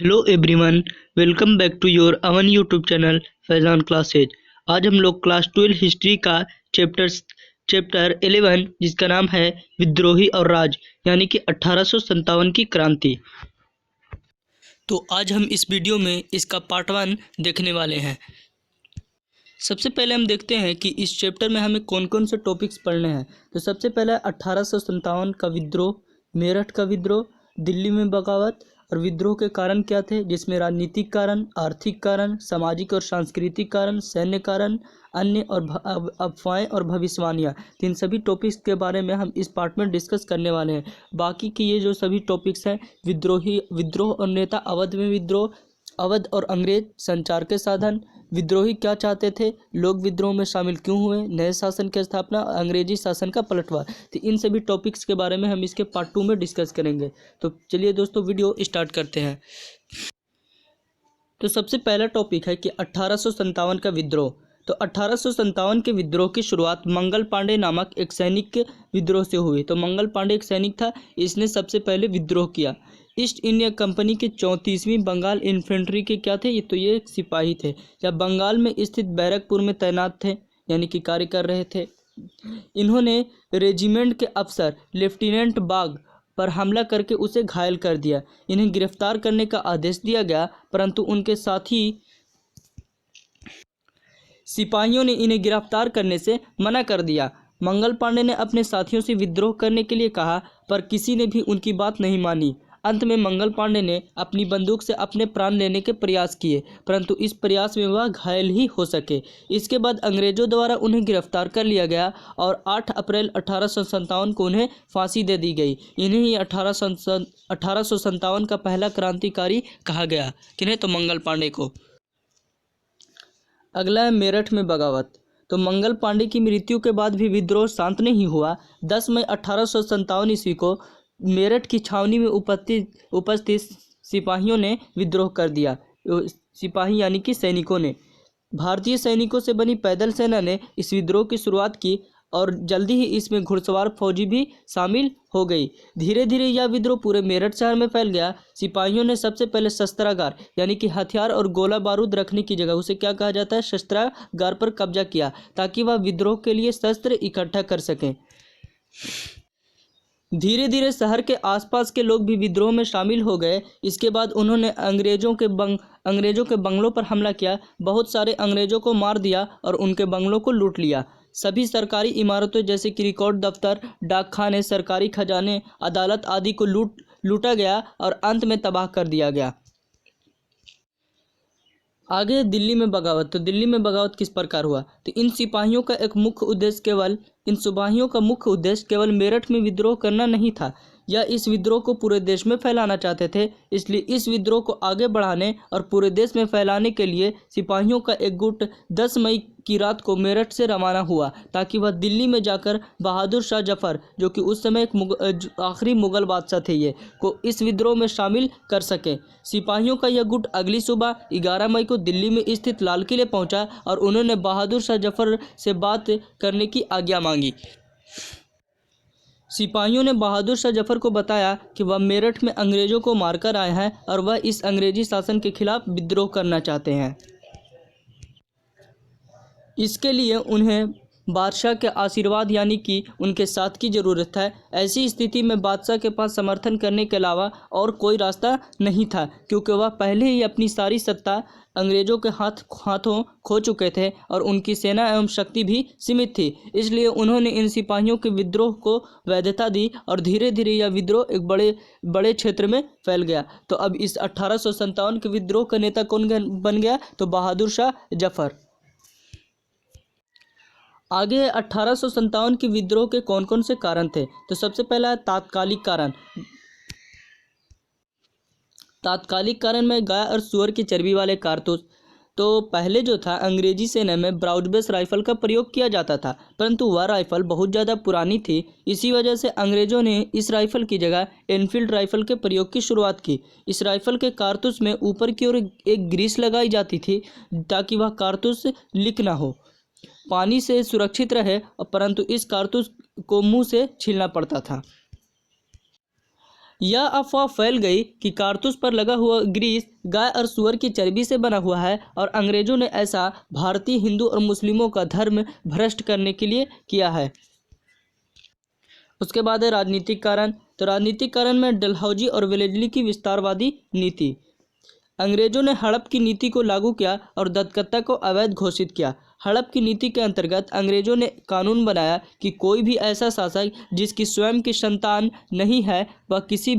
Hello everyone, welcome back to your own YouTube channel Faizan classes. आज हम लोग class 12 history का चैप्टर 11 जिसका नाम है विद्रोही और राज यानी कि 1857 की क्रांति। तो आज हम इस वीडियो में इसका पार्ट 1 देखने वाले हैं। सबसे पहले हम देखते हैं कि इस चैप्टर में हमें कौन कौन से टॉपिक्स पढ़ने हैं। तो सबसे पहला 1857 का विद्रोह, मेरठ का विद्रोह, दिल्ली में बगावत और विद्रोह के कारण क्या थे, जिसमें राजनीतिक कारण, आर्थिक कारण, सामाजिक और सांस्कृतिक कारण, सैन्य कारण, अन्य और अफवाहें और भविष्यवाणियाँ। तो इन सभी टॉपिक्स के बारे में हम इस पार्ट में डिस्कस करने वाले हैं। बाकी की ये जो सभी टॉपिक्स हैं, विद्रोह और नेता, अवध में विद्रोह, अवध और अंग्रेज, संचार के साधन, विद्रोही क्या चाहते थे, लोग विद्रोह में शामिल क्यों हुए, नए शासन की स्थापना, अंग्रेजी शासन का पलटवार। तो इन सभी टॉपिक्स के बारे में हम इसके पार्ट 2 में डिस्कस करेंगे। तो चलिए दोस्तों वीडियो स्टार्ट करते हैं। तो सबसे पहला टॉपिक है कि 1857 का विद्रोह। तो 1857 के विद्रोह की शुरुआत मंगल पांडे नामक एक सैनिक के विद्रोह से हुई। तो मंगल पांडे एक सैनिक था, इसने सबसे पहले विद्रोह किया। ईस्ट इंडिया कंपनी के 34वीं बंगाल इन्फेंट्री के क्या थे, ये एक सिपाही थे, जब बंगाल में स्थित बैरकपुर में तैनात थे, यानी कि कार्य कर रहे थे। इन्होंने रेजिमेंट के अफसर लेफ्टिनेंट बाग पर हमला करके उसे घायल कर दिया। इन्हें गिरफ्तार करने का आदेश दिया गया, परंतु उनके साथी सिपाहियों ने इन्हें गिरफ्तार करने से मना कर दिया। मंगल पांडे ने अपने साथियों से विद्रोह करने के लिए कहा, पर किसी ने भी उनकी बात नहीं मानी। अंत में मंगल पांडे ने अपनी बंदूक से अपने प्राण लेने के प्रयास किए, परंतु इस प्रयास में वह घायल ही हो सके। इसके बाद अंग्रेजों द्वारा उन्हें गिरफ्तार कर लिया गया और 8 अप्रैल 1857 को उन्हें फांसी दे दी गई। इन्हें ही 1857 का पहला क्रांतिकारी कहा गया। किन्हें? तो मंगल पांडे को। अगला है मेरठ में बगावत। तो मंगल पांडे की मृत्यु के बाद भी विद्रोह शांत नहीं हुआ। 10 मई 1857 ईस्वी को मेरठ की छावनी में उपस्थित सिपाहियों ने विद्रोह कर दिया। सिपाही यानी कि सैनिकों ने। भारतीय सैनिकों से बनी पैदल सेना ने इस विद्रोह की शुरुआत की और जल्दी ही इसमें घुड़सवार फौजी भी शामिल हो गई। धीरे धीरे यह विद्रोह पूरे मेरठ शहर में फैल गया। सिपाहियों ने सबसे पहले शस्त्रागार यानी कि हथियार और गोला बारूद रखने की जगह, उसे क्या कहा जाता है, शस्त्रागार पर कब्जा किया, ताकि वह विद्रोह के लिए शस्त्र इकट्ठा कर सकें। धीरे धीरे शहर के आसपास के लोग भी विद्रोह में शामिल हो गए। इसके बाद उन्होंने अंग्रेजों के बंगलों पर हमला किया, बहुत सारे अंग्रेजों को मार दिया और उनके बंगलों को लूट लिया। सभी सरकारी इमारतों जैसे कि रिकॉर्ड दफ्तर, डाकखाने, सरकारी खजाने, अदालत आदि को लूटा गया और अंत में तबाह कर दिया गया। आगे दिल्ली में बगावत। तो दिल्ली में बगावत किस प्रकार हुआ, तो इन सिपाहियों का मुख्य उद्देश्य केवल मेरठ में विद्रोह करना नहीं था, या इस विद्रोह को पूरे देश में फैलाना चाहते थे। इसलिए इस विद्रोह को आगे बढ़ाने और पूरे देश में फैलाने के लिए सिपाहियों का एक गुट 10 मई की रात को मेरठ से रवाना हुआ, ताकि वह दिल्ली में जाकर बहादुर शाह जफर, जो कि उस समय एक आखिरी मुगल बादशाह थे, को इस विद्रोह में शामिल कर सकें। सिपाहियों का यह गुट अगली सुबह 11 मई को दिल्ली में स्थित लाल किले पहुंचा और उन्होंने बहादुर शाह जफर से बात करने की आज्ञा मांगी। सिपाहियों ने बहादुर शाह जफर को बताया कि वह मेरठ में अंग्रेजों को मारकर आए हैं और वह इस अंग्रेजी शासन के खिलाफ विद्रोह करना चाहते हैं। इसके लिए उन्हें बादशाह के आशीर्वाद यानी कि उनके साथ की ज़रूरत है। ऐसी स्थिति में बादशाह के पास समर्थन करने के अलावा और कोई रास्ता नहीं था, क्योंकि वह पहले ही अपनी सारी सत्ता अंग्रेज़ों के हाथों खो चुके थे और उनकी सेना एवं शक्ति भी सीमित थी। इसलिए उन्होंने इन सिपाहियों के विद्रोह को वैधता दी और धीरे धीरे यह विद्रोह एक बड़े क्षेत्र में फैल गया। तो अब इस 1857 के विद्रोह का नेता कौन बन गया, तो बहादुर शाह जफर। आगे 1857 के विद्रोह के कौन कौन से कारण थे, तो सबसे पहला है तात्कालिक कारण। तात्कालिक कारण में गाय और सुअर की चर्बी वाले कारतूस। तो पहले जो था, अंग्रेजी सेना में ब्राउडबेस राइफल का प्रयोग किया जाता था, परंतु वह राइफल बहुत ज़्यादा पुरानी थी। इसी वजह से अंग्रेज़ों ने इस राइफल की जगह एनफील्ड राइफल के प्रयोग की शुरुआत की। इस राइफल के कारतूस में ऊपर की ओर एक ग्रीस लगाई जाती थी, ताकि वह कारतूस लीक ना हो, पानी से सुरक्षित रहे, परंतु इस कारतूस को मुंह से छीलना पड़ता था। यह अफवाह फैल गई कि कारतूस पर लगा हुआ ग्रीस गाय और सूअर की चर्बी से बना हुआ है और अंग्रेजों ने ऐसा भारतीय हिंदू और मुस्लिमों का धर्म भ्रष्ट करने के लिए किया है। उसके बाद है राजनीतिक कारण। तो राजनीतिक कारण में डलहौजी और वेलेस्ली की विस्तारवादी नीति। अंग्रेजों ने हड़प की नीति को लागू किया और दत्तकथा को अवैध घोषित किया। हड़प की नीति के अंतर्गत अंग्रेजों ने कानून बनाया कि कोई भी ऐसा शासक जिसकी स्वयं की संतान नहीं है वह किसी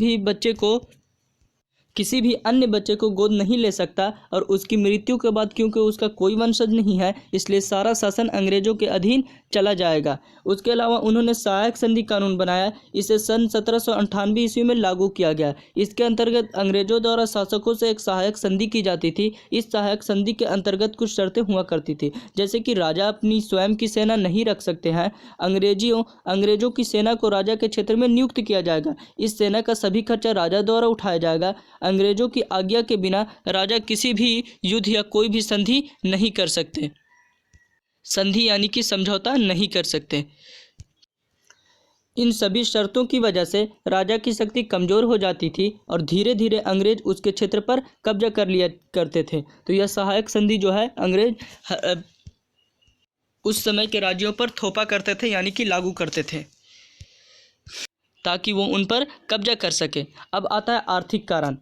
भी अन्य बच्चे को गोद नहीं ले सकता और उसकी मृत्यु के बाद क्योंकि उसका कोई वंशज नहीं है इसलिए सारा शासन अंग्रेजों के अधीन चला जाएगा। उसके अलावा उन्होंने सहायक संधि कानून बनाया। इसे सन 1798 ईस्वी में लागू किया गया। इसके अंतर्गत अंग्रेजों द्वारा शासकों से एक सहायक संधि की जाती थी। इस सहायक संधि के अंतर्गत कुछ शर्तें हुआ करती थी, जैसे कि राजा अपनी स्वयं की सेना नहीं रख सकते हैं। अंग्रेजों की सेना को राजा के क्षेत्र में नियुक्त किया जाएगा। इस सेना का सभी खर्चा राजा द्वारा उठाया जाएगा। अंग्रेजों की आज्ञा के बिना राजा किसी भी युद्ध या कोई भी संधि नहीं कर सकते। संधि यानी कि समझौता नहीं कर सकते। इन सभी शर्तों की वजह से राजा की शक्ति कमजोर हो जाती थी और धीरे धीरे अंग्रेज उसके क्षेत्र पर कब्जा कर लिया करते थे। तो यह सहायक संधि जो है अंग्रेज उस समय के राज्यों पर थोपा करते थे, यानी कि लागू करते थे ताकि वो उन पर कब्जा कर सके। अब आता है आर्थिक कारण।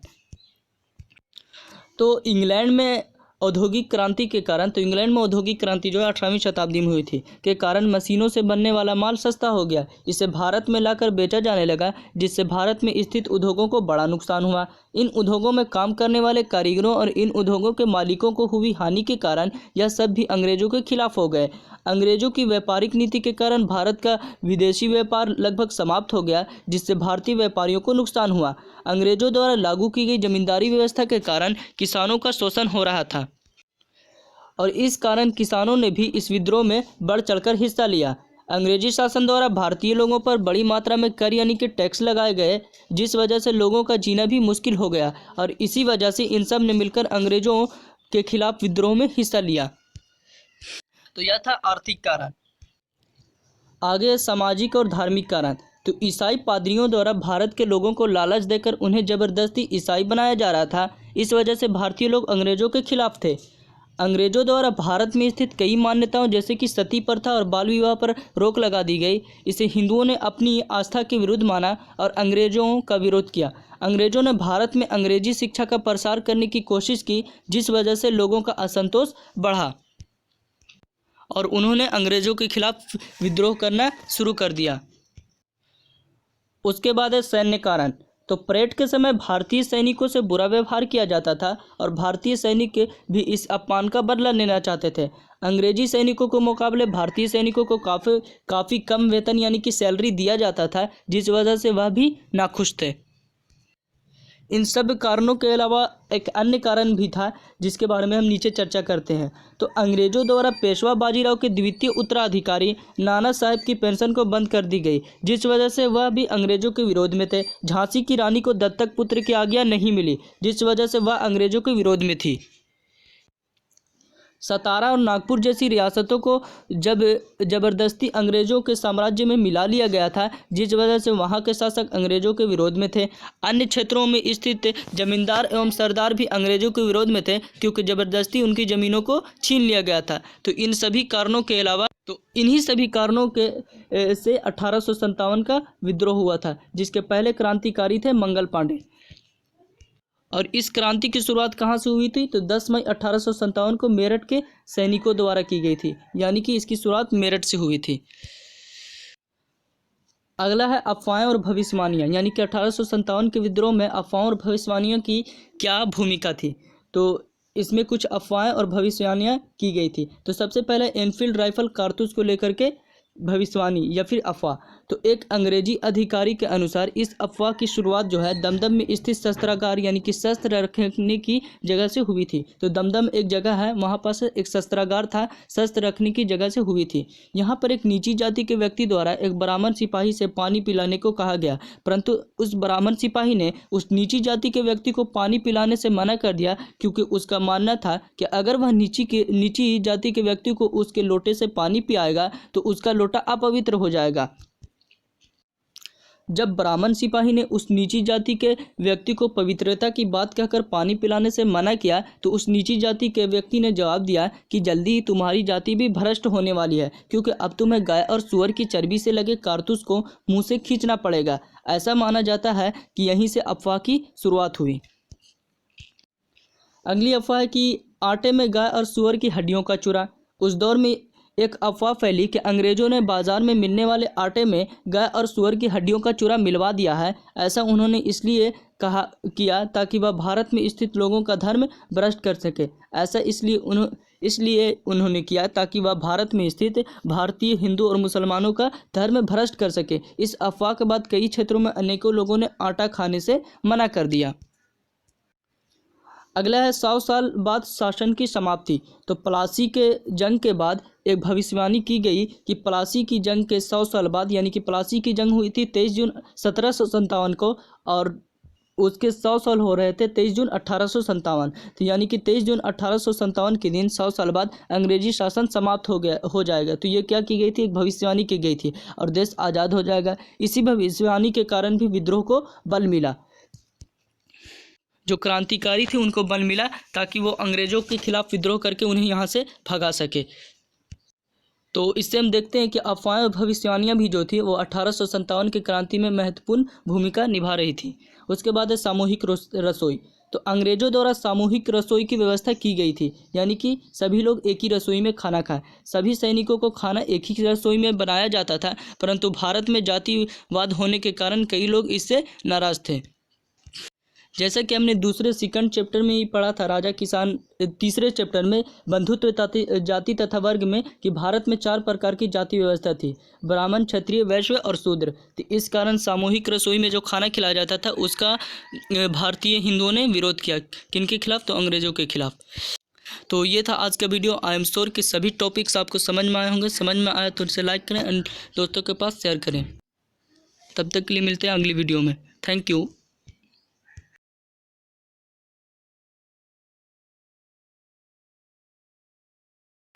तो इंग्लैंड में औद्योगिक क्रांति के कारण, तो इंग्लैंड में औद्योगिक क्रांति जो है 18वीं शताब्दी में हुई थी के कारण मशीनों से बनने वाला माल सस्ता हो गया। इसे भारत में लाकर बेचा जाने लगा, जिससे भारत में स्थित उद्योगों को बड़ा नुकसान हुआ। इन उद्योगों में काम करने वाले कारीगरों और इन उद्योगों के मालिकों को हुई हानि के कारण यह सब भी अंग्रेजों के खिलाफ हो गए। अंग्रेजों की व्यापारिक नीति के कारण भारत का विदेशी व्यापार लगभग समाप्त हो गया, जिससे भारतीय व्यापारियों को नुकसान हुआ। अंग्रेजों द्वारा लागू की गई जमींदारी व्यवस्था के कारण किसानों का शोषण हो रहा था और इस कारण किसानों ने भी इस विद्रोह में बढ़ चढ़कर हिस्सा लिया। अंग्रेजी शासन द्वारा भारतीय लोगों पर बड़ी मात्रा में कर यानी कि टैक्स लगाए गए, जिस वजह से लोगों का जीना भी मुश्किल हो गया और इसी वजह से इन सब ने मिलकर अंग्रेजों के खिलाफ विद्रोह में हिस्सा लिया। तो यह था आर्थिक कारण। आगे सामाजिक और धार्मिक कारण। तो ईसाई पादरियों द्वारा भारत के लोगों को लालच देकर उन्हें जबरदस्ती ईसाई बनाया जा रहा था। इस वजह से भारतीय लोग अंग्रेजों के खिलाफ थे। अंग्रेजों द्वारा भारत में स्थित कई मान्यताओं जैसे कि सती प्रथा और बाल विवाह पर रोक लगा दी गई। इसे हिंदुओं ने अपनी आस्था के विरुद्ध माना और अंग्रेजों का विरोध किया। अंग्रेजों ने भारत में अंग्रेजी शिक्षा का प्रसार करने की कोशिश की, जिस वजह से लोगों का असंतोष बढ़ा और उन्होंने अंग्रेजों के खिलाफ विद्रोह करना शुरू कर दिया। उसके बाद है सैन्य कारण। तो परेड के समय भारतीय सैनिकों से बुरा व्यवहार किया जाता था और भारतीय सैनिक भी इस अपमान का बदला लेना चाहते थे। अंग्रेजी सैनिकों के मुकाबले भारतीय सैनिकों को काफ़ी कम वेतन यानी कि सैलरी दिया जाता था, जिस वजह से वह भी नाखुश थे। इन सब कारणों के अलावा एक अन्य कारण भी था जिसके बारे में हम नीचे चर्चा करते हैं। तो अंग्रेजों द्वारा पेशवा बाजीराव के द्वितीय उत्तराधिकारी नाना साहब की पेंशन को बंद कर दी गई, जिस वजह से वह भी अंग्रेजों के विरोध में थे। झांसी की रानी को दत्तक पुत्र की आज्ञा नहीं मिली, जिस वजह से वह अंग्रेजों के विरोध में थी। सतारा और नागपुर जैसी रियासतों को जब जबरदस्ती अंग्रेजों के साम्राज्य में मिला लिया गया था, जिस वजह से वहां के शासक अंग्रेजों के विरोध में थे। अन्य क्षेत्रों में स्थित जमींदार एवं सरदार भी अंग्रेजों के विरोध में थे, क्योंकि जबरदस्ती उनकी ज़मीनों को छीन लिया गया था। तो इन सभी कारणों के अलावा इन्हीं सभी कारणों के से 1857 का विद्रोह हुआ था, जिसके पहले क्रांतिकारी थे मंगल पांडे। और इस क्रांति की शुरुआत कहाँ से हुई थी? तो 10 मई 1857 को मेरठ के सैनिकों द्वारा की गई थी, यानी कि इसकी शुरुआत मेरठ से हुई थी। अगला है अफवाहें और भविष्यवाणियाँ, यानी कि 1857 के विद्रोह में अफवाहों और भविष्यवाणियों की क्या भूमिका थी। तो इसमें कुछ अफवाहें और भविष्यवाणियाँ की गई थी। तो सबसे पहले एनफील्ड राइफल कारतूस को लेकर के भविष्यवाणी या फिर अफवाह। तो एक अंग्रेजी अधिकारी के अनुसार इस अफवाह की शुरुआत जो है दमदम में स्थित शस्त्रागार यानी कि शस्त्र रखने की जगह से हुई थी। तो दमदम एक जगह है, वहाँ पास एक शस्त्रागार था, शस्त्र रखने की जगह से हुई थी। यहाँ पर एक नीची जाति के व्यक्ति द्वारा एक ब्राह्मण सिपाही से पानी पिलाने को कहा गया, परंतु उस ब्राह्मण सिपाही ने उस नीची जाति के व्यक्ति को पानी पिलाने से मना कर दिया, क्योंकि उसका मानना था कि अगर वह नीची जाति के व्यक्ति को उसके लोटे से पानी पिलाएगा तो उसका लोटा अपवित्र हो जाएगा। जब ब्राह्मण सिपाही ने उस नीची जाति के व्यक्ति को पवित्रता की बात कहकर पानी पिलाने से मना किया तो उस नीची जाति के व्यक्ति ने जवाब दिया कि जल्दी ही तुम्हारी जाति भी भ्रष्ट होने वाली है, क्योंकि अब तुम्हें गाय और सूअर की चर्बी से लगे कारतूस को मुंह से खींचना पड़ेगा। ऐसा माना जाता है कि यहीं से अफवाह की शुरुआत हुई। अगली अफवाह है कि आटे में गाय और सूअर की हड्डियों का चूरा। उस दौर में एक अफवाह फैली कि अंग्रेजों ने बाजार में मिलने वाले आटे में गाय और सूअर की हड्डियों का चूरा मिलवा दिया है। ऐसा उन्होंने इसलिए किया ताकि वह भारत में स्थित लोगों का धर्म भ्रष्ट कर सके। ऐसा इसलिए उन्होंने किया ताकि वह भारत में स्थित भारतीय हिंदू और मुसलमानों का धर्म भ्रष्ट कर सके। इस अफवाह के बाद कई क्षेत्रों में अनेकों लोगों ने आटा खाने से मना कर दिया। अगला है 100 साल बाद शासन की समाप्ति। तो प्लासी के जंग के बाद एक भविष्यवाणी की गई कि प्लासी की जंग के 100 साल बाद, यानी कि प्लासी की जंग हुई थी 23 जून 1757 को और उसके 100 साल हो रहे थे 23 जून 1857। तो यानी कि 23 जून 1857 के दिन 100 साल बाद अंग्रेजी शासन समाप्त हो जाएगा। तो ये क्या की गई थी, एक भविष्यवाणी की गई थी और देश आज़ाद हो जाएगा। इसी भविष्यवाणी के कारण भी विद्रोह को बल मिला। जो क्रांतिकारी थे उनको बल मिला ताकि वो अंग्रेजों के खिलाफ विद्रोह करके उन्हें यहाँ से भगा सके। तो इससे हम देखते हैं कि अफवाहें और भविष्यवाणियाँ भी जो थी वो 1857 की क्रांति में महत्वपूर्ण भूमिका निभा रही थी। उसके बाद है सामूहिक रसोई। तो अंग्रेजों द्वारा सामूहिक रसोई की व्यवस्था की गई थी, यानी कि सभी लोग एक ही रसोई में खाना खाएं। सभी सैनिकों को खाना एक ही रसोई में बनाया जाता था, परंतु भारत में जातिवाद होने के कारण कई लोग इससे नाराज थे। जैसा कि हमने दूसरे सेकंड चैप्टर में ही पढ़ा था राजा किसान, तीसरे चैप्टर में बंधुत्व जाति तथा वर्ग में, कि भारत में 4 प्रकार की जाति व्यवस्था थी, ब्राह्मण, क्षत्रिय, वैश्य और शूद्र। तो इस कारण सामूहिक रसोई में जो खाना खिलाया जाता था उसका भारतीय हिंदुओं ने विरोध किया। किनके खिलाफ, तो अंग्रेजों के खिलाफ। तो ये था आज का वीडियो। आई एम श्योर कि सभी टॉपिक्स आपको समझ में आए होंगे। समझ में आया तो उसे लाइक करें और दोस्तों के पास शेयर करें। तब तक के लिए मिलते हैं अगली वीडियो में। Thank you.